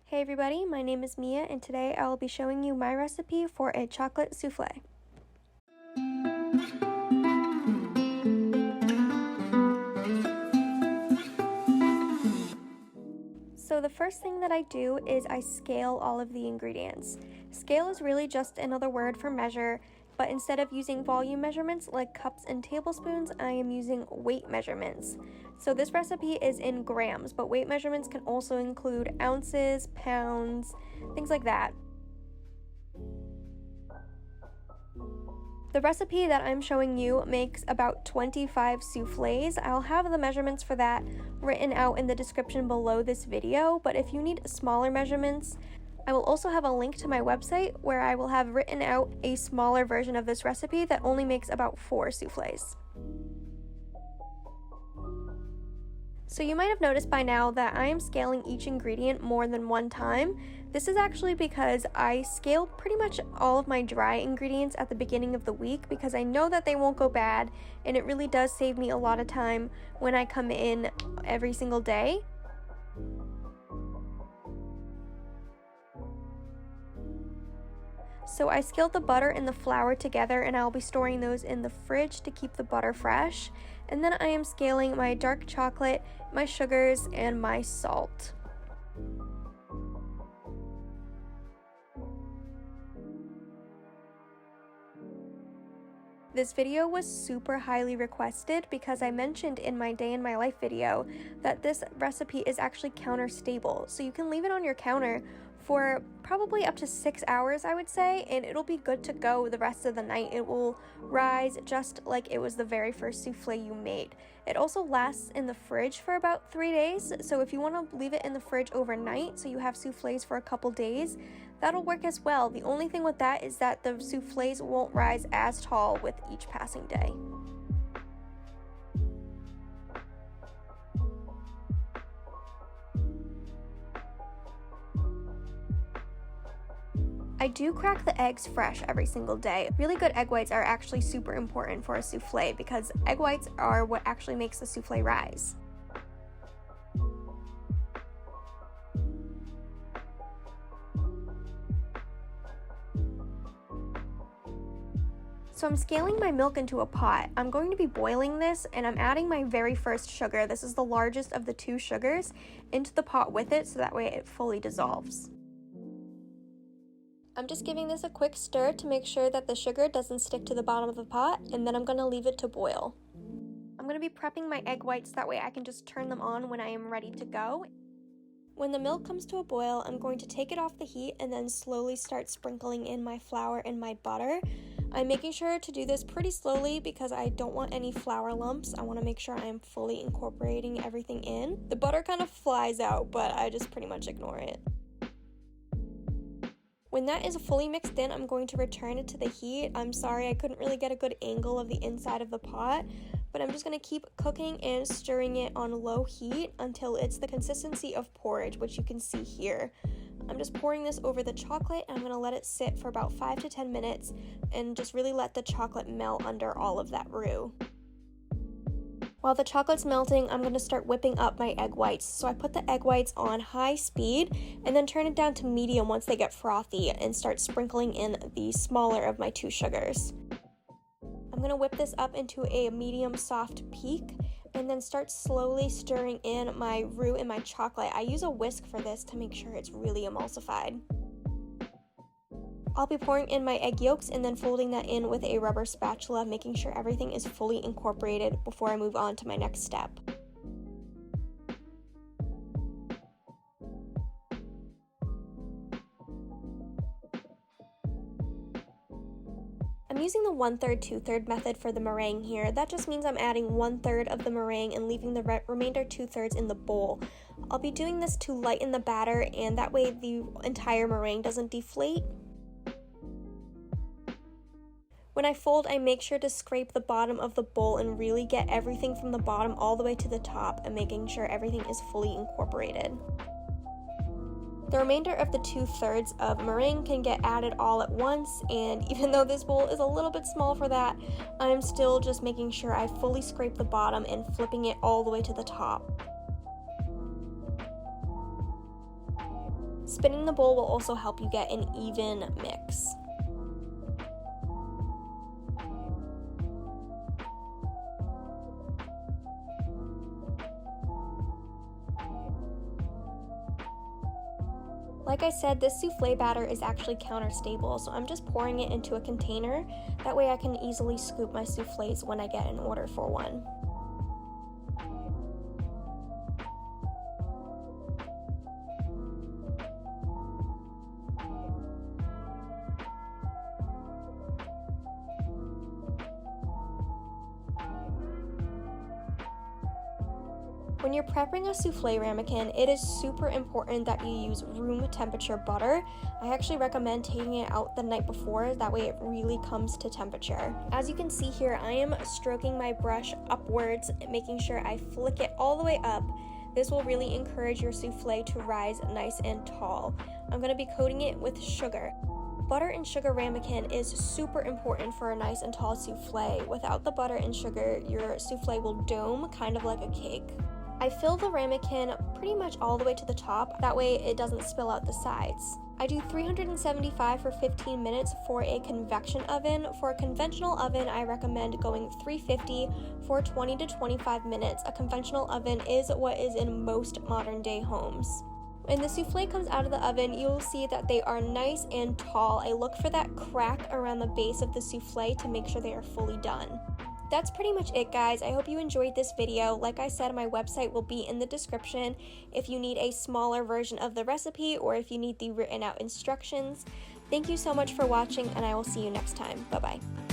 Hey everybody, my name is Mia and today I will be showing you my recipe for a chocolate souffle. So the first thing that I do is I scale all of the ingredients. Scale is really just another word for measure, but instead of using volume measurements like cups and tablespoons, I am using weight measurements. So this recipe is in grams, but weight measurements can also include ounces, pounds, things like that. The recipe that I'm showing you makes about 25 soufflés. I'll have the measurements for that written out in the description below this video, but if you need smaller measurements, I will also have a link to my website where I will have written out a smaller version of this recipe that only makes about 4 soufflés. So you might have noticed by now that I am scaling each ingredient more than one time. This is actually because I scale pretty much all of my dry ingredients at the beginning of the week because I know that they won't go bad, and it really does save me a lot of time when I come in every single day. So I scaled the butter and the flour together, and I'll be storing those in the fridge to keep the butter fresh. And then I am scaling my dark chocolate, my sugars, and my salt. This video was super highly requested because I mentioned in my day in my life video that this recipe is actually counter stable. So you can leave it on your counter for probably up to 6 hours, I would say, and it'll be good to go the rest of the night. It will rise just like it was the very first souffle you made. It also lasts in the fridge for about 3 days, so if you want to leave it in the fridge overnight so you have souffles for a couple days, that'll work as well. The only thing with that is that the souffles won't rise as tall with each passing day. I do crack the eggs fresh every single day. Really good egg whites are actually super important for a souffle because egg whites are what actually makes the souffle rise. So I'm scaling my milk into a pot. I'm going to be boiling this, and I'm adding my very first sugar. This is the largest of the 2 sugars into the pot with it so that way it fully dissolves. I'm just giving this a quick stir to make sure that the sugar doesn't stick to the bottom of the pot, and then I'm going to leave it to boil. I'm going to be prepping my egg whites, that way I can just turn them on when I am ready to go. When the milk comes to a boil, I'm going to take it off the heat and then slowly start sprinkling in my flour and my butter. I'm making sure to do this pretty slowly because I don't want any flour lumps. I want to make sure I'm fully incorporating everything in. The butter kind of flies out, but I just pretty much ignore it. When that is fully mixed in, I'm going to return it to the heat. I'm sorry I couldn't really get a good angle of the inside of the pot, but I'm just going to keep cooking and stirring it on low heat until it's the consistency of porridge, which you can see here. I'm just pouring this over the chocolate, and I'm going to let it sit for about 5 to 10 minutes and just really let the chocolate melt under all of that roux. While the chocolate's melting, I'm going to start whipping up my egg whites. So I put the egg whites on high speed and then turn it down to medium once they get frothy and start sprinkling in the smaller of my 2 sugars. I'm going to whip this up into a medium soft peak and then start slowly stirring in my roux and my chocolate. I use a whisk for this to make sure it's really emulsified. I'll be pouring in my egg yolks and then folding that in with a rubber spatula, making sure everything is fully incorporated before I move on to my next step. I'm using the 1/3, 2/3 method for the meringue here. That just means I'm adding 1/3 of the meringue and leaving the remainder 2/3 in the bowl. I'll be doing this to lighten the batter, and that way the entire meringue doesn't deflate. When I fold, I make sure to scrape the bottom of the bowl and really get everything from the bottom all the way to the top and making sure everything is fully incorporated. The remainder of the 2/3 of meringue can get added all at once, and even though this bowl is a little bit small for that, I'm still just making sure I fully scrape the bottom and flipping it all the way to the top. Spinning the bowl will also help you get an even mix. Like I said, this souffle batter is actually counter-stable, so I'm just pouring it into a container. That way I can easily scoop my soufflés when I get an order for one. When you're prepping a souffle ramekin, it is super important that you use room temperature butter. I actually recommend taking it out the night before, that way it really comes to temperature. As you can see here, I am stroking my brush upwards, making sure I flick it all the way up. This will really encourage your souffle to rise nice and tall. I'm going to be coating it with sugar. Butter and sugar ramekin is super important for a nice and tall souffle. Without the butter and sugar, your souffle will dome, kind of like a cake. I fill the ramekin pretty much all the way to the top, that way it doesn't spill out the sides. I do 375 for 15 minutes for a convection oven. For a conventional oven, I recommend going 350 for 20 to 25 minutes. A conventional oven is what is in most modern day homes. When the souffle comes out of the oven, you will see that they are nice and tall. I look for that crack around the base of the souffle to make sure they are fully done. That's pretty much it, guys. I hope you enjoyed this video. Like I said, my website will be in the description if you need a smaller version of the recipe or if you need the written out instructions. Thank you so much for watching, and I will see you next time. Bye-bye.